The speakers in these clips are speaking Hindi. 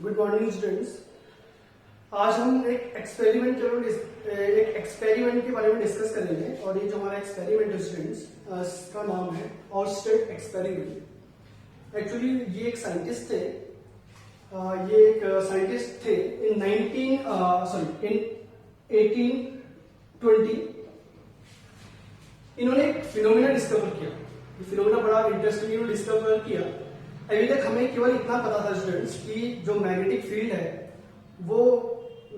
Good morning students. आज हम एक एक्सपेरिमेंट के बारे में डिस्कस करेंगे और ये जो हमारा एक्सपेरिमेंट है स्टूडेंट्स, इसका नाम है ऑर्स्टेड एक्सपेरिमेंट। एक्चुअली ये एक साइंटिस्ट थे, इन 1820। इन्होंने एक फिनोमेना डिस्कवर किया। ये फिनोमेना बड़ा इंटरेस्टिंग इन्होंने डिस्कवर किया। अभी तक हमें केवल इतना पता था स्टूडेंट्स कि जो मैग्नेटिक फील्ड है वो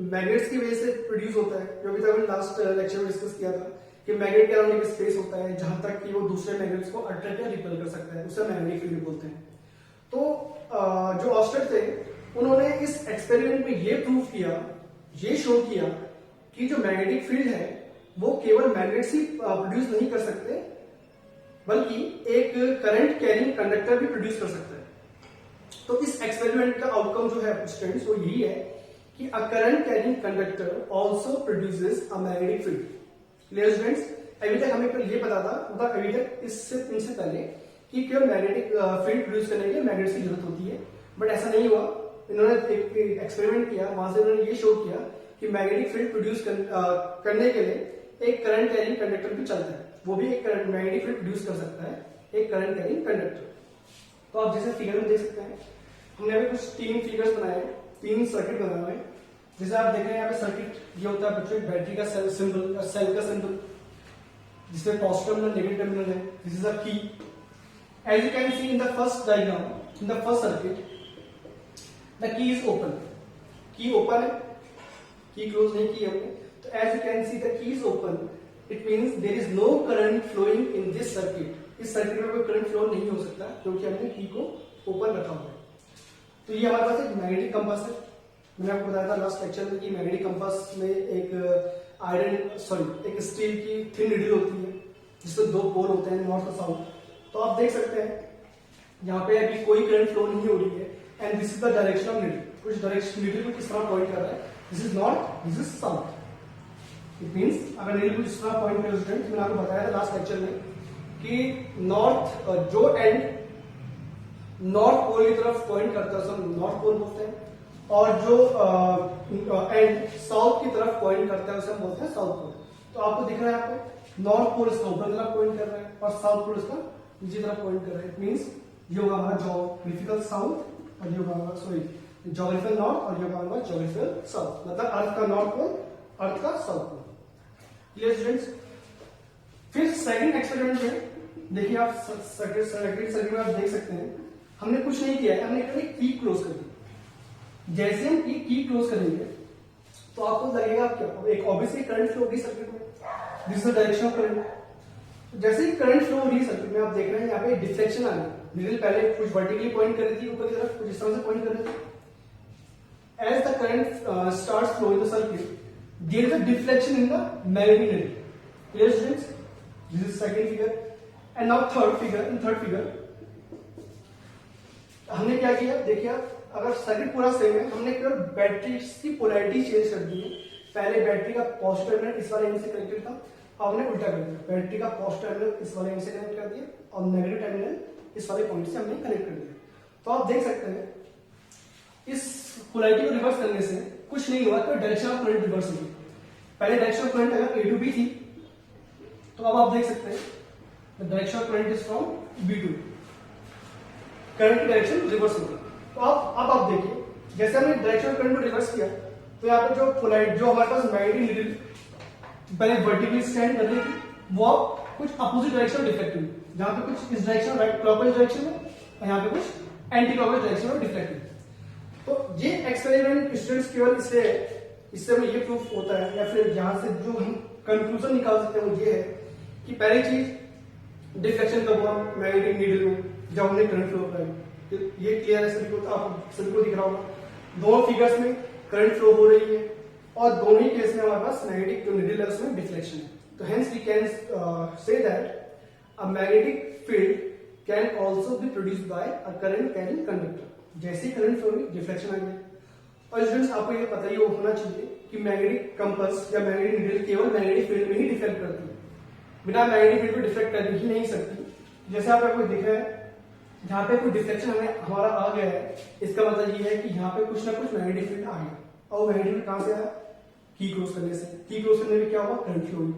मैग्नेट्स की वजह से प्रोड्यूस होता है, जो अभी तक हमने लास्ट लेक्चर में डिस्कस किया था कि मैग्नेट के अराउंड एक स्पेस होता है जहां तक कि वो दूसरे मैग्नेट्स को अट्रैक्ट या रिपेल कर सकता है, उसे मैग्नेटिक फील्ड बोलते हैं। तो जो ऑर्स्टेड थे उन्होंने इस एक्सपेरिमेंट में ये प्रूव किया, ये शो किया कि जो मैग्नेटिक फील्ड है वो केवल मैग्नेट्स ही प्रोड्यूस नहीं कर सकते बल्कि एक करंट कैरिंग कंडक्टर भी प्रोड्यूस कर सकता है। तो इस एक्सपेरिमेंट का आउटकम जो है स्टूडेंट्स वो यही है कि अ current carrying conductor also produces अ मैग्नेटिक फील्ड। Clear students? अभी तक हमें ये पता था, मतलब अभी तक इनसे पहले कि केवल मैग्नेटिक फील्ड प्रोड्यूस करने के लिए मैग्नेट्स की जरूरत होती है, बट ऐसा नहीं हुआ। इन्होंने एक एक्सपेरिमेंट किया, वहां से इन्होंने ये शो किया कि मैग्नेटिक फील्ड प्रोड्यूस करने के लिए एक करंट कैरिंग कंडक्टर भी चलता है, वो भी एक करंट मैग्नेटिक फील्ड प्रोड्यूस कर सकता है, एक करंट कैरिंग कंडक्टर। तो आप जैसे फिगर में देख सकते हैं, हमने अभी कुछ 3 फिगर्स बनाए, 3 सर्किट बनाए हुए हैं। जैसे आप देख रहे हैं यहाँ पे सर्किट ये होता है बच्चों, बैटरी का सेल सिंबल या सेल का सिंबल जिसमें पॉजिटिव टर्मिनल नेगेटिव टर्मिनल है। This is a key. As you can see in the first diagram, in the first circuit the key is open. Key open है, की क्लोज नहीं की हमने। तो as you can see the key is open, it means there is no current flowing in this circuit. इस सर्किट में कोई करंट फ्लो नहीं हो सकता क्योंकि हमने की को ओपन रखा हुआ है। तो ये हमारे पास एक मैग्नेटिक कंपास है। मैंने आपको बताया था लास्ट लेक्चर में कि मैग्नेटिक कंपास में एक स्टील की थिन नीडल होती है जिसमें 2 पोल होते हैं, नॉर्थ और साउथ। तो आप देख सकते हैं यहाँ पे अभी कोई करंट फ्लो नहीं हो रही है and this is the direction of needle. कुछ डायरेक्शन नीडल को किस तरह पॉइंट कर रहा है, this is north, this is south. It means अगर नीडल को जिस तरह पॉइंट करें स्टूडेंट, मैंने आपको बताया था लास्ट लेक्चर में कि नॉर्थ जो एंड नॉर्थ पोल की तरफ पॉइंट करता है उसे हम नॉर्थ पोल बोलते हैं, और जो एंड साउथ की तरफ पॉइंट करता है उसे हम बोलते हैं साउथ पोल। तो आपको दिख रहा है यहाँ पे नॉर्थ पोल इसका ऊपर तरफ पॉइंट कर रहा है और साउथ पोल इसका नीचे तरफ पॉइंट कर रहा है। इट मीन्स ये होगा हमारा ज्योग्राफिकल साउथ और ये होगा ज्योग्राफिकल नॉर्थ और ये होगा ज्योग्राफिकल साउथ, मतलब अर्थ का नॉर्थ पोल, अर्थ का साउथ पोल। Clear students? फिर सेकंड एक्सपेरिमेंट में देखिए आप सर्किट में आप देख सकते हैं हमने कुछ नहीं किया है, हमने कभी की क्लोज कर दी। जैसे हम की क्लोज करेंगे तो आपको लगेगा आप क्या, एक ऑब्वियसली करंट फ्लो होगी सर्किट में, this is the direction of current. जैसे ही करंट फ्लो हो रही है सर्किट में, आप देख रहे हैं यहाँ पे डिफ्लेक्शन आ गई। नीडल पहले कुछ वर्टिकली पॉइंट कर रही थी ऊपर की तरफ, कुछ इस तरह से पॉइंट कर रही थी। As the current starts flow in the circuit, there is a deflection in the magnetic needle. Clear students? This is second figure and now third figure. In third figure हमने क्या किया, देखिए अगर सर्किट पूरा सेम है, हमने केवल बैटरी की पोलैरिटी चेंज कर दी है। पहले बैटरी का पॉजिटिव टर्मिनल इस वाले एंड से कनेक्टेड था, अब हमने उल्टा कर दिया। बैटरी का पॉजिटिव टर्मिनल इस वाले एंड से कनेक्ट कर दिया और नेगेटिव टर्मिनल इस वाले पॉइंट से हमने कनेक्ट कर दिया। तो आप देख सकते हैं इस पोलैरिटी को रिवर्स करने से कुछ नहीं हुआ, तो डायरेक्शन ऑफ करंट रिवर्स होगी। पहले डायरेक्शन ऑफ करंट अगर A to B थी, तो अब आप देख सकते हैं direction of current is from B to, current की डायरेक्शन रिवर्स होगी। तो अब आप देखिए जैसे हमने डायरेक्शन ऑफ करंट को रिवर्स किया, तो यहाँ पे जो हमारे पास मैग्नेटिक नीडल पहले वर्टिकली स्टैंड कर रही थी, वो अब कुछ अपोजिट डायरेक्शन में डिफ्लेक्ट हुई। जहां पे कुछ इस डायरेक्शन राइट क्लॉकवाइज डायरेक्शन में और यहाँ पे कुछ एंटी क्लॉकवाइज डायरेक्शन में डिफ्लेक्ट हुई। तो ये एक्सपेरिमेंट स्टूडेंट्स केवल इससे हमें ये प्रूफ होता है, या फिर यहाँ से जो हम कंक्लूजन निकाल सकते हैं वो ये है कि पहली चीज डिफ्लेक्शन कब हुआ मैग्नेटिक नीडल में, जब हमने करंट फ्लो कराई। ये क्लियर है सभी को, आप सभी को दिख रहा होगा। दोनों फिगर्स में करंट फ्लो हो रही है और दोनों ही केस में हमारे पास मैग्नेटिक जो नीडल है उसमें डिफ्लेक्शन है। तो hence we can say that a magnetic field can also be produced by a current carrying conductor. जैसे ही करंट फ्लो हुई डिफ्लेक्शन आ गया। और स्टूडेंट्स आपको ये पता ही होना चाहिए कि मैग्नेटिक कंपास या मैग्नेटिक नीडल केवल मैग्नेटिक फील्ड में ही डिफ्लेक्ट करती है, बिना मैग्नेटिक फील्ड को डिफ्लेक्ट कर ही नहीं सकती। जैसे आपको दिख रहा है यहाँ पे कोई डिफ्लेक्शन हमें हमारा आ गया है, इसका मतलब ये है कि यहाँ पे कुछ ना कुछ मैग्नेटिक फील्ड आ गया। और मैग्नेटिक फील्ड कहां से आया? की क्लोज करने से। की क्लोज करने में क्या हुआ? करंट फ्लो हुई।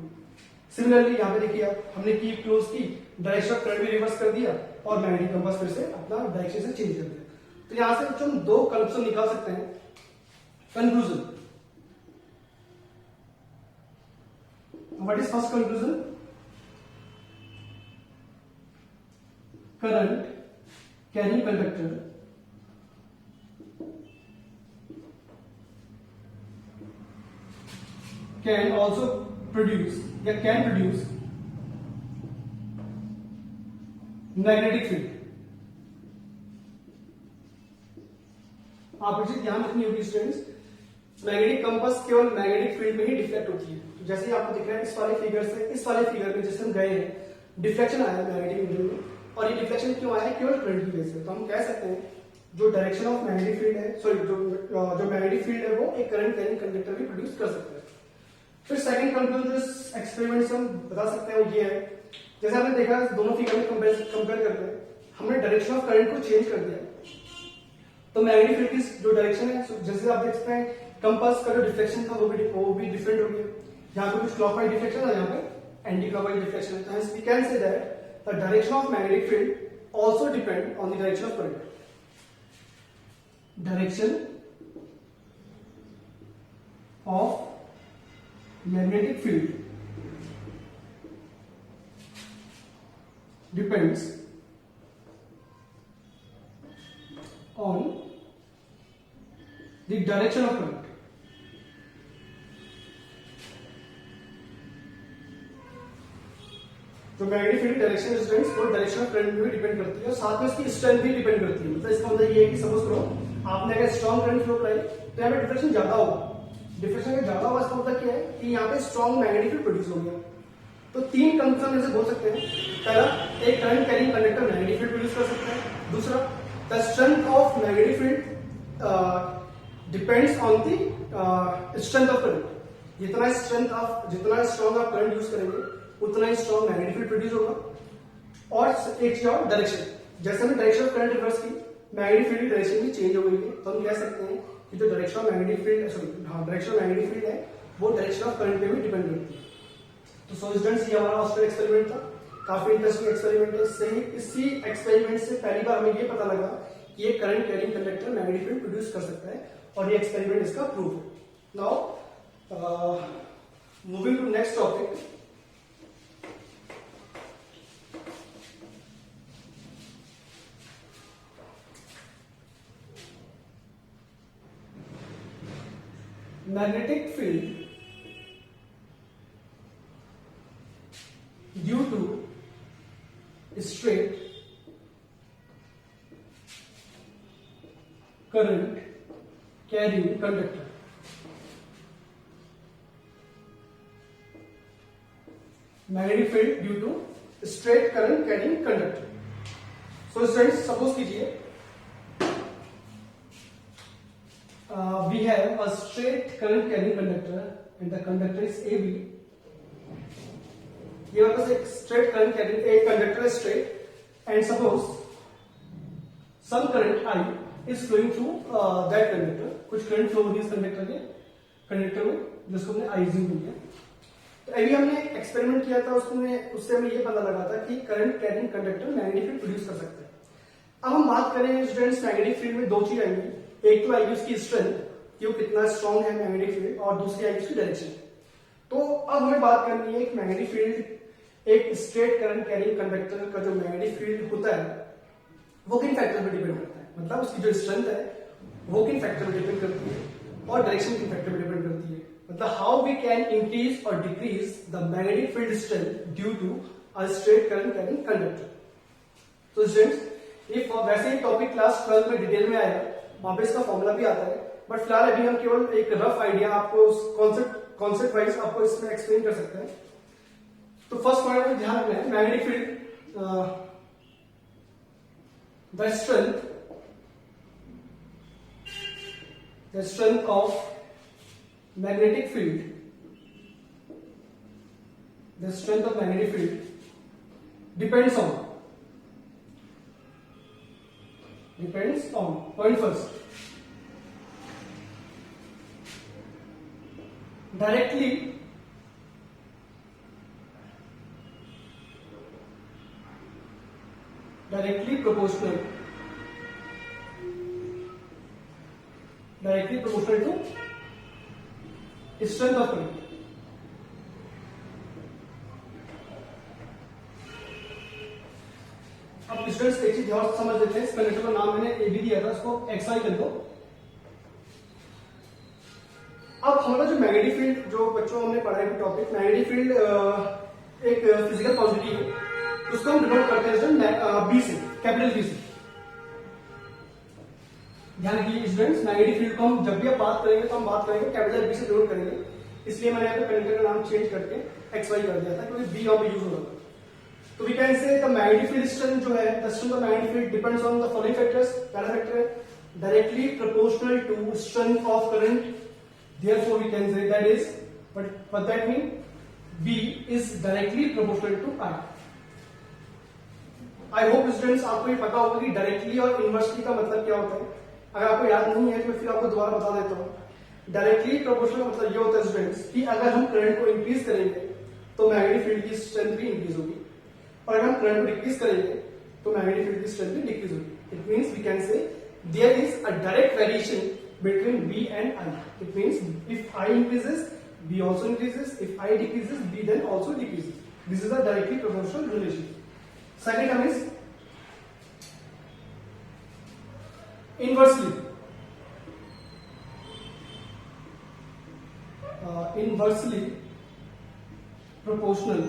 सिमिलरली यहाँ पे देखिए आप, हमने की क्लोज की, डायरेक्शन ऑफ करंट भी रिवर्स कर दिया और मैग्नेटिक कंपास फिर से अपना डायरेक्शन से चेंज कर दिया। तो यहां से कुछ हम दो कंक्लूजन निकाल सकते हैं। Conclusion, what is first conclusion? Current carrying conductor can also produce या can produce magnetic field। आप इसे ध्यान रखनी होगी स्टूडेंट्स, मैग्नेटिक कंपास केवल मैग्नेटिक फील्ड में ही डिफ्लेक्ट होती है। तो जैसे ही आपको दिख रहा है इस वाले फिगर से इस वाले फिगर में जिससे हम गए हैं, डिफ्लेक्शन आया मैग्नेटिक फील्ड में, और ये डिफ्लेक्शन क्यों आया? केवल करंट की वजह से। तो हम कह सकते हैं जो डायरेक्शन ऑफ मैग्नेटिक फील्ड है, सॉरी जो मैग्नेटिक फील्ड है वो एक करंट कैरिंग कंडक्टर भी प्रोड्यूस कर सकता है। फिर सेकंड कंक्लूजन जो इस एक्सपेरिमेंट से हम बता सकते हैं वो ये है, जैसे आपने देखा दोनों फिगर में कंपेयर करते हैं, हमने डायरेक्शन ऑफ करंट को चेंज कर दिया, तो मैग्नेटिक फील्ड की जो डायरेक्शन है, जैसे आप देख सकते हैं कंपास का जो डिफ्लेक्शन था वो भी डिफरेंट हो गया। यहाँ पे कुछ क्लॉकवाइज डिफ्लेक्शन है, यहाँ पे एंटी क्लॉकवाइज डिफ्लेक्शन है। We can say that the direction of magnetic field also depend on the direction of current. Direction of magnetic field depends on the direction of current। तो मैग्नेटिक फील्ड डायरेक्शन स्ट्रेंथ वो डायरेक्शन ऑफ करंट पे भी डिपेंड करती है और साथ में इसकी स्ट्रेंथ भी डिपेंड करती है। मतलब इसका मतलब ये है कि सपोज करो आपने अगर स्ट्रॉन्ग करंट फ्लो कराई तो यहाँ पे डिफ्लेक्शन ज्यादा होगा। डिफ्लेक्शन का ज्यादा होगा इसका मतलब क्या है कि यहाँ पे स्ट्रॉन्ग मैग्नेटिक फील्ड प्रोड्यूस हो गया। तो तीन कंक्लूजन ऐसे बोल सकते हैं। पहला, एक current carrying conductor magnetic field produce कर सकता है। दूसरा, the strength of magnetic field depends on the strength of current. जितना स्ट्रॉन्ग आप करंट यूज करेंगे उतना ही स्ट्रॉन्ग मैग्नेटिक फील्ड प्रोड्यूस होगा। और एक चीज और, डायरेक्शन, जैसे हमने डायरेक्शन ऑफ करंट रिवर्स की, मैग्नेटिक फील्ड की डायरेक्शन भी चेंज हो गई है। तो हम कह सकते हैं कि जो direction of magnetic field direction of magnetic field है वो डायरेक्शन ऑफ करंट पे भी डिपेंड करती है। तो सो स्टूडेंट्स, ये हमारा ऑस्ट्रेल एक्सपेरिमेंट था, काफी इंटरेस्टिंग एक्सपेरिमेंट है। इसी एक्सपेरिमेंट से पहली बार हमें ये पता लगा कि ये current carrying conductor magnetic field produce कर सकता है और ये एक्सपेरिमेंट इसका प्रूफ है। Now moving to next topic, magnetic field due to straight current carrying conductor। Magnetic field due to straight current carrying conductor. So students, suppose कीजिए we have a straight current carrying conductor and the conductor is AB। ये हमारे पास एक straight current carrying एक conductor है straight and suppose some current I is flowing through that conductor। कुछ current flow होगी इस कंडक्टर में जिसको हमने I assume किया। तो अभी हमने एक्सपेरिमेंट किया था उससे हमें ये पता लगा था कि current carrying conductor magnetic field produce कर सकते हैं। अब हम बात करें स्टूडेंट्स, मैग्नेटिक फील्ड में दो चीज आएंगी, एक तो आएगी उसकी स्ट्रेंथ कि वो कितना स्ट्रॉन्ग है मैग्नेटिक फील्ड, और दूसरी आएगी उसकी डायरेक्शन। तो अब हमें बात करनी है एक मैग्नेटिक फील्ड, एक स्ट्रेट करंट कैरिंग कंडक्टर का जो मैग्नेटिक फील्ड होता है वो किन फैक्टर पर डिपेंड करता है। मतलब उसकी जो स्ट्रेंथ है वो किन फैक्टर पर डिपेंड करती है और डायरेक्शन किन फैक्टर पर डिपेंड करती है। मतलब हाउ वी कैन इंक्रीज और decrease the magnetic field strength due to a straight current carrying conductor. तो स्टूडेंट्स, ये वैसे ही टॉपिक क्लास 12 में डिटेल में आएगा, वहां पे इसका फॉर्मूला भी आता है, बट फिलहाल अभी हम केवल एक रफ आइडिया आपको कॉन्सेप्ट वाइज आपको इसमें एक्सप्लेन कर सकते हैं। तो फर्स्ट पॉइंट में ध्यान रखना है, magnetic field the strength of magnetic field depends on on. Point first, directly proportional to strength of current. अब स्टूडेंट्स एक चीज ध्यान से समझ लेते हैं. इस कंडक्टर का नाम मैंने ए बी दिया था, इसको एक्स वाई कर दो. अब हमारा जो मैग्नेटिक फील्ड, जो बच्चों हमने पढ़ा है टॉपिक, मैग्नेटिक फील्ड एक फिजिकल क्वांटिटी है, उसको हम डिनोट करते हैं बी से, कैपिटल बी से. ध्यान रखिए स्टूडेंट्स, मैग्नेटिक फील्ड को हम जब भी आप बात करेंगे तो हम बात करेंगे कैपिटल बी से डिनोट करेंगे. इसलिए मैंने यहाँ पे कंडक्टर का नाम चेंज करके एक्स वाई कर दिया था, क्योंकि बी यहाँ पे यूज हो रहा था. तो we can say the magnetic field strength जो है, the strength of magnetic field depends on the following factors. पहला फैक्टर है directly proportional to strength of current. Therefore we can say that is, what that mean, B is directly proportional to I. I hope students आपको ये पता होगा कि डायरेक्टली और इनवर्सली का मतलब क्या होता है. अगर आपको याद नहीं है तो मैं फिर आपको दोबारा बता देता हूँ. डायरेक्टली प्रोपोर्शनल का मतलब ये होता है स्टूडेंट्स कि अगर हम करंट को इंक्रीज करेंगे तो मैग्नेटिक फील्ड की स्ट्रेंथ भी इंक्रीज होगी, और अगर हम करंट को डिक्रीज करेंगे तो मैग्नेटिक फील्ड की स्ट्रेंथ भी डिक्रीज होगी. It means we can say there is a direct variation between B and I. It means if I increases, B also increases. If I decreases, B then also decreases. This is a directly proportional relation. Second term is inversely. Inversely proportional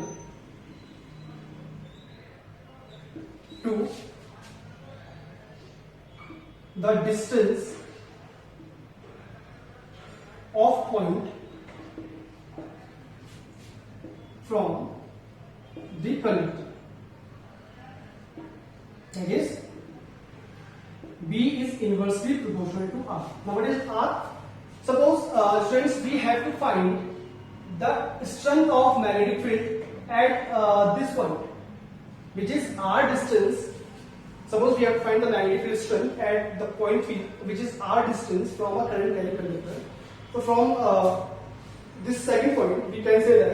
to the distance of point from the conductor. That is, B is inversely proportional to R. Now what is R? Suppose students, we have to find the strength of magnetic field at this point, which is R distance. Suppose we have to find the magnetic field strength at the point P, which is R distance from a current carrying conductor. So from this second point, we can say that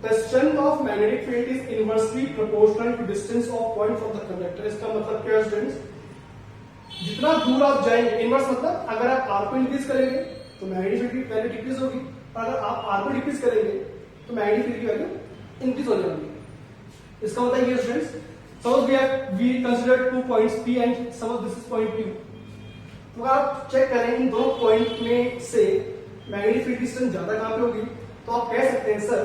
the strength of magnetic field is inversely proportional to distance of point from the conductor. इसका मतलब क्या है स्टूडेंट्स? जितना दूर आप जाएंगे, इनवर्स मतलब अगर आप R को इंक्रीज करेंगे तो मैग्नेटिक फील्ड की वैल्यू डिक्रीज होगी, और अगर आप R को डिक्रीज करेंगे तो मैग्नेटिक फील्ड की वैल्यू इंक्रीज हो जाएगी. इसका मतलब ये students, suppose we consider 2 points P and suppose this is point Q. तो आप चेक करें इन दो पॉइंट में से मैग्नेटिक फील्ड की स्ट्रेंथ ज्यादा कहां पे होगी, तो आप कह सकते हैं sir,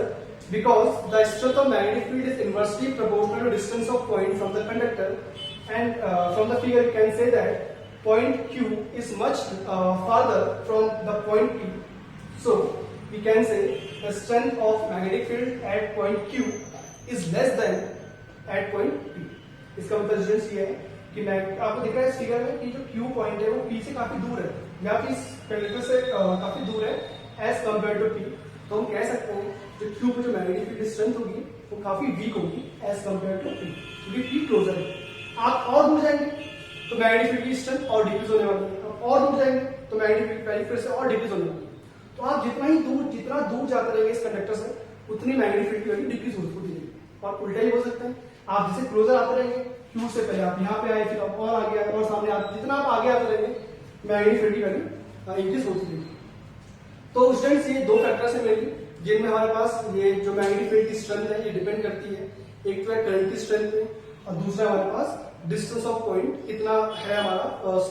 because the strength of magnetic field is inversely proportional to distance of point from the conductor, and from the figure you can say that point Q is much farther from the point P. So we can say the strength of magnetic field at point Q is less than at point P. इसका मतलब स्टूडेंट्स ये है कि मैं आपको दिख रहा है इस फिगर में कि जो Q पॉइंट है वो P से काफी दूर है, या फिर इस कंडक्टर से काफी दूर है एज कंपेयर टू P. तो हम कह सकते हैं जो Q पे जो मैग्नेटिक फील्ड स्ट्रेंथ होगी वो काफी वीक होगी एज कंपेयर टू P, क्योंकि P क्लोजर है. आप और दूर जाएंगे तो मैग्नेटिक फील्ड की स्ट्रेंथ और डिक्रीज होने वाली है, आप और दूर जाएंगे तो मैग्नेटिक फील्ड पहले फिर से और डिक्रीज होने वाली है. तो आप जितना दूर जाते रहेंगे इस कंडक्टर से, उतनी मैग्नेटिक फील्ड की वैल्यू डिक्रीज होती रहेगी. और उल्टा ही हो सकता है, आप जैसे क्लोजर आते रहेंगे Q से पहले आप यहाँ पे आए, फिर आप और आगे आए और सामने आप, जितना आप आगे आते रहेंगे मैग्नेटिक फील्ड की वैल्यू इंक्रीज होती रहेगी. तो स्टूडेंट्स ये दो फैक्टर्स हैं मेनली जिनमें हमारे पास ये जो मैग्नेटिक फील्ड की स्ट्रेंथ है ये डिपेंड करती है. एक तो है करंट की स्ट्रेंथ पे, और दूसरा हमारे पास डिस्टेंस ऑफ पॉइंट कितना है हमारा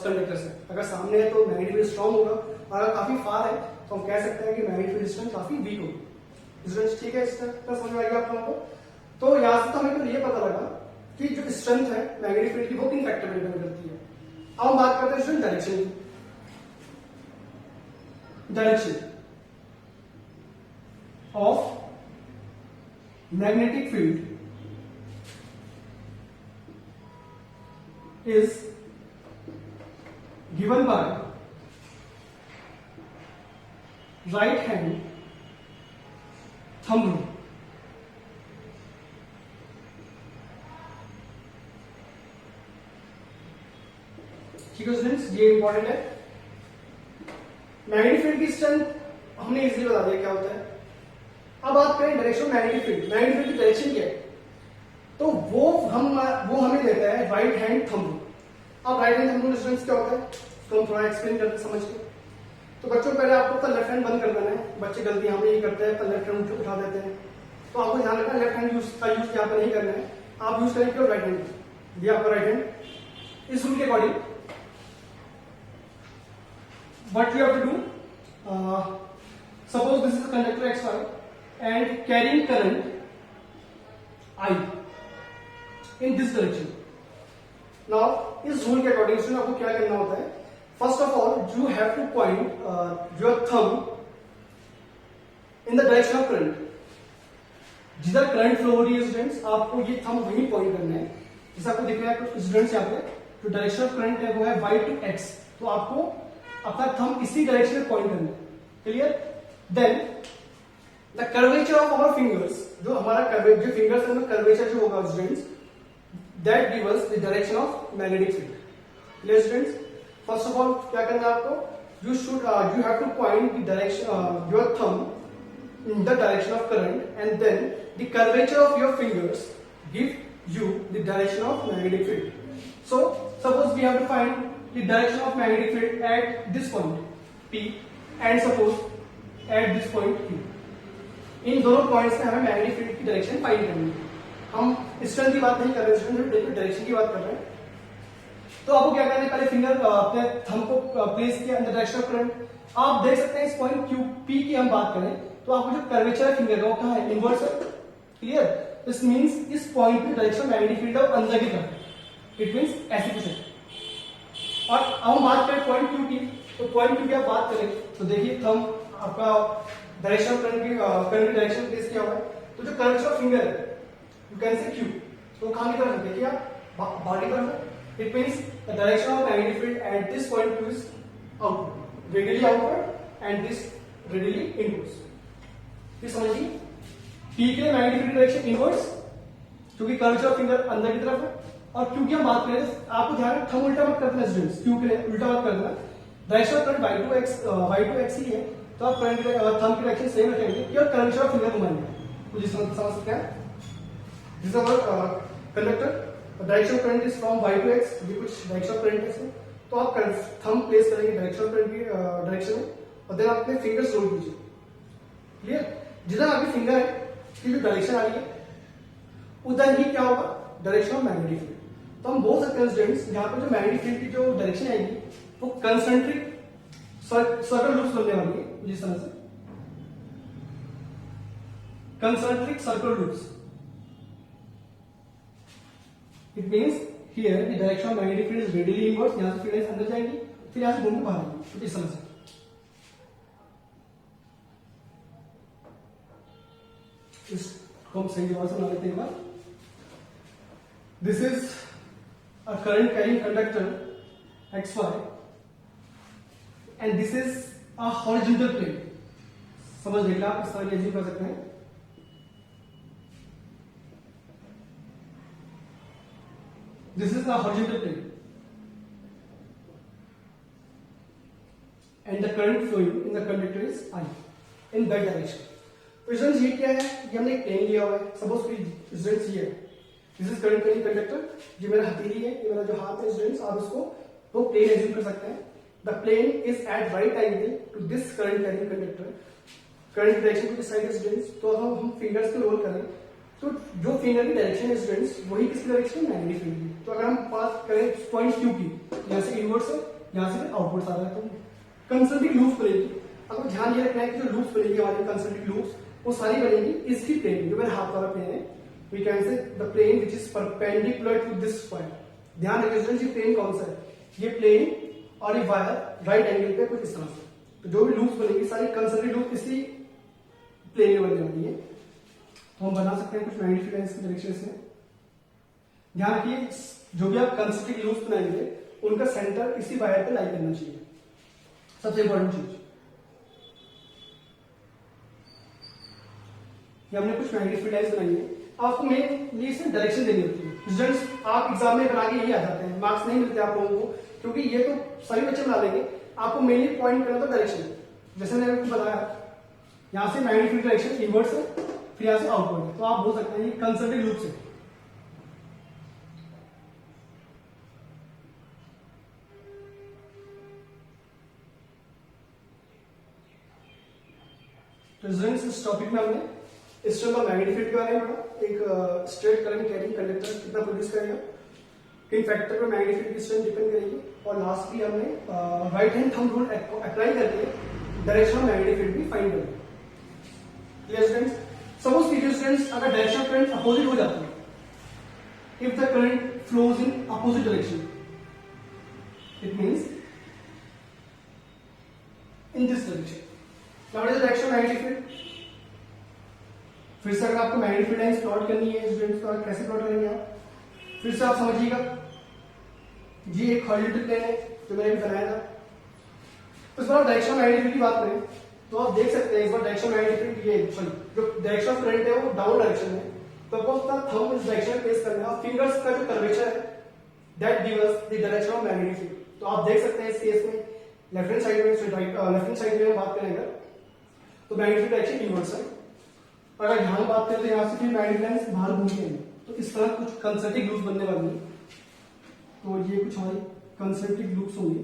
कंडक्टर से. अगर सामने है तो मैग्नेटिक फील्ड स्ट्रॉन्ग होगा, और अगर काफी फार है तो हम कह सकते हैं कि मैग्नेटिक फील्ड स्ट्रेंथ काफी वीक होगी. स्टूडेंट्स ठीक है, इसका समझ में आएगा आप लोगों को. तो यहाँ से तो हमें ये पता लगा कि जो स्ट्रेंथ है मैग्नेटिक फील्ड की वो किन फैक्टर पर डिपेंड करती है. अब हम बात करते हैं स्टूडेंट डायरेक्शन की. Direction of magnetic field is given by right hand thumb rule. ठीक है स्टूडेंट्स, ये इंपॉर्टेंट है। मैग्नेटिक फील्ड की स्ट्रेंथ हमने इजीली बता दिया क्या होता है। अब बात करें direction of magnetic field. Magnetic field की डायरेक्शन क्या है, तो वो हमें देता है राइट हैंड थंब। अब राइट हैंड थंब स्टूडेंट्स क्या होता है, तो हम थोड़ा एक्सप्लेन करते समझ के। तो बच्चों पहले आपको अपना लेफ्ट हैंड बंद कर देना है। बच्चे गलती यहाँ पे ये करते हैं, लेफ्ट हैंड उठा देते हैं, तो आपको ध्यान रखना लेफ्ट हैंड का यूज यहाँ पर नहीं करना है, आप यूज करेंगे राइट हैंड। ये आपका राइट हैंड। इस रूल के according what you have to do, suppose this is a conductor XY and carrying current I in this direction. Now इस रूल के अकॉर्डिंग से आपको क्या करना होता है, first of all you have to point your thumb in the direction of current. जिधर करंट फ्लो हो रही है स्टूडेंट्स, आपको ये थंब वहीं पॉइंट करना है। जैसे आपको दिख रहा है स्टूडेंट्स यहाँ पे जो डायरेक्शन ऑफ करंट है वो है y to x, तो आपको अपना थंब इसी डायरेक्शन में पॉइंट करना है। Clear? Then the curvature of our fingers, जो हमारा जो फिंगर्स है कर्वेचर जो होगा students, that give us the direction of magnetic field. Clear students? First of all क्या करना है आपको, you have to point the direction your thumb in the direction of current, and then the curvature of your fingers give you the direction of magnetic field. So suppose we have to find the direction of magnetic field at this point P and suppose at this point Q. इन दोनों पॉइंट्स में हमें मैग्नेटिक फील्ड की डायरेक्शन फाइंड करनी है। हम स्ट्रेंथ की बात नहीं कर रहे हैं, डायरेक्शन की बात कर रहे हैं। तो आपको क्या करना है, पहले फिंगर अपने थंब को प्लेस किया in the direction of current. आप देख सकते हैं इस पॉइंट Q P की हम बात करें तो आपको जो कर्वेचर है फिंगर का वो कहाँ है, इनवर्स है। क्लियर? दिस मींस इस पॉइंट पे डायरेक्शन मैग्नेटिक फील्ड है अंदर की तरफ, इट मींस ऐसे कुछ है। और अब हम बात करें पॉइंट Q की, तो पॉइंट Q की आप बात करें तो देखिए थंब आपका डायरेक्शन ऑफ करंट की डायरेक्शन प्लेस किया हुआ है, तो जो कर्वेचर ऑफ फिंगर है यू कैन से Q, तो कहाँ की तरफ है, देखिए आप बाहर की तरफ है। It means the direction of magnetic field at this point Q is outward, radially outward and this radially inverse. ये समझिए, P के लिए मैग्नेटिक फील्ड डायरेक्शन इनवर्स क्योंकि कर्वेचर ऑफ फिंगर अंदर की तरफ है, और क्योंकि हम बात करें आपको ध्यान रखना थंब उल्टा मत करना स्टूडेंट्स, Q के लिए उल्टा मत करना। Direction of current y to x ही है, तो आप करंट थंब की डायरेक्शन सेम रखेंगे कि और कर्वेचर ऑफ फिंगर घुमाएंगे। कुछ समझ सकते हैं? This is our conductor, direction of current is from y to x, ये कुछ डायरेक्शन ऑफ करंट है इसमें, तो आप थंब प्लेस करेंगे डायरेक्शन ऑफ करंट की डायरेक्शन में, और देन आप अपने फिंगर्स रोल कीजिए। क्लियर? जिधर आपकी फिंगर है की जो डायरेक्शन आ रही है उधर ही क्या होगा, डायरेक्शन ऑफ मैग्नेटिक फील्ड। तो हम बोल सकते हैं स्टूडेंट्स यहाँ पे जो मैग्नेटिक फील्ड की जो डायरेक्शन आएगी वो कंसेंट्रिक सर्कल लूप्स बनने वाली है, जिस तरह से concentric circle loops. It means here the direction of magnetic field is radially inverse, यहां से फील्ड अंदर जाएंगी फिर यहां से घूम के बाहर आएंगी, तो इस तरह से। इसको हम सही जगह से बना लेते हैं। This is a current carrying conductor XY and this is a horizontal plane. समझ लेंगे आप, इस तरह एज्यूम कर सकते हैं। This is a horizontal plane and the current flowing in the conductor is I in that direction. Students ये क्या है, ये हमने एक प्लेन लिया हुआ है। सपोज स्टूडेंट्स ये this is current carrying conductor, ये मेरा हथेली है, ये मेरा जो हाथ है स्टूडेंट्स, आप इसको वो प्लेन एज्यूम कर सकते हैं। The plane is at right angle to this current carrying conductor, current direction को डिसाइड है स्टूडेंट्स। तो हम फिंगर्स को रोल करें तो जो फिंगर की डायरेक्शन है स्टूडेंट्स वही किसकी डायरेक्शन, मैग्नेटिक फील्ड की। तो अगर हम बात करें पॉइंट Q की, यहाँ से इनवर्स है, यहाँ से आउटवर्ड्स आ रहा है, तो कंसेंट्रिक लूप्स बनेगी। आपको ध्यान ये रखना है कि जो लूप्स बनेगी हमारी कंसेंट्रिक लूप्स वो सारी बनेगी इसकी प्लेन, जो मेरे हाथ वाला प्लेन है, we can say the plane which is perpendicular to this point. ध्यान रखिए स्टूडेंट्स, ये प्लेन कौन सा है, ये प्लेन और ये वायर राइट एंगल पे कुछ इस तरह से। तो जो भी लूप्स बनेगी सारी कंसेंट्रिक लूप इसी प्लेन में बनने वाली है। तो हम बना सकते हैं कुछ मैग्नेटिक फील्ड इसकी डायरेक्शन में। ध्यान रखिए जो भी आप कंसेंट्रिक लूप्स बनाएंगे उनका सेंटर इसी वायर पे लाई करना चाहिए, सबसे इंपॉर्टेंट चीज। हमने कुछ मैग्नेटिक फील्ड लाइंस बनाई है, आपको मेनली इसमें डायरेक्शन देनी होती है। स्टूडेंट्स आप एग्जाम में बना के यही आ जाते हैं, मार्क्स नहीं मिलते आप लोगों को क्योंकि ये तो सभी बच्चे बना लेंगे, आपको मेनली पॉइंट करना था डायरेक्शन। जैसे मैंने आपको बताया यहां से मैग्नेटिक फील्ड डायरेक्शन इनवर्स है, फिर यहां से आउटवर्ड है, तो आप बोल सकते हैं ये कंसर्वेटिव लूप से। तो स्टूडेंट्स इस टॉपिक में हमने स्ट्रेंथ ऑफ मैग्नेटिक फील्ड के बारे में पढ़ा, एक स्ट्रेट करंट कैरिंग कंडक्टर कितना प्रोड्यूस करेगा, किन फैक्टर पर मैग्नेटिक फील्ड की स्ट्रेंथ डिपेंड करेगी, और लास्टली हमने right hand thumb rule apply करके डायरेक्शन ऑफ मैग्नेटिक फील्ड भी फाइंड करेंगे। Clear students? सपोज कीजिए स्टूडेंट्स अगर डायरेक्शन ऑफ करंट अपोजिट हो जाती है, if the current flows in opposite direction, it means in this direction. Now what is the direction of magnetic field? फिर से अगर आपको मैग्नेटिक फील्ड लाइंस प्लॉट करनी है स्टूडेंट्स, तो कैसे प्लॉट करेंगे आप? फिर से आप समझिएगा, ये एक हॉरिजॉन्टल प्लेन है जो मैंने भी बनाया था। इस बार डायरेक्शन ऑफ मैग्नेटिक फील्ड की बात करें तो आप देख सकते हैं इस बार डायरेक्शन ऑफ मैग्नेटिक फील्ड ये सॉरी जो डायरेक्शन ऑफ करंट है वो डाउन डायरेक्शन में, तो आपको अपना थंब इस डायरेक्शन में प्लेस करना है और फिंगर्स का जो कर्वेचर है that gives us the direction of magnetic field. तो आप देख सकते हैं इस केस में लेफ्ट हैंड साइड में लेफ्ट हैंड साइड में बात करेंगे तो मैग्नेटिक फील्ड डायरेक्शन इनवर्स है। अगर यहां बात करें तो यहां से फिर मैग्नेटिक लाइंस बाहर घूमती हैं, तो इस तरह कुछ कंसेंट्रिक लूप्स बनने वाली है। तो ये कुछ हमारी कंसेंट्रिक लूप्स होंगे।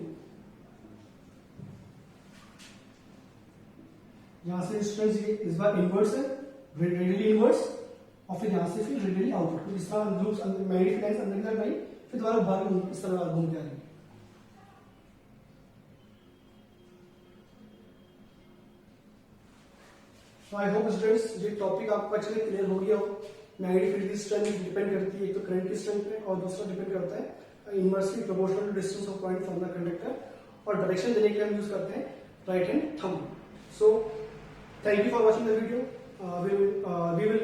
यहां से स्टूडेंट्स ये इस बार इनवर्स है, रेडियली इनवर्स, और फिर यहां से फिर रेडियली आउटवर्ड। तो इस तरह लूप्स अंदर मैग्नेटिक लाइंस अंदर की तरफ गई, फिर दोबारा बाहर इस तरह घूम के आ रही। तो आई होप स्टूडेंट्स ये टॉपिक आपको अच्छे से क्लियर हो गया हो। मैग्नेटिक फील्ड की स्ट्रेंथ डिपेंड करती है एक तो करंट की स्ट्रेंथ पे, और दूसरा डिपेंड करता है inversely proportional to distance of point from the conductor, और डायरेक्शन देने के लिए हम यूज करते हैं right hand thumb. So thank you for watching the video. We will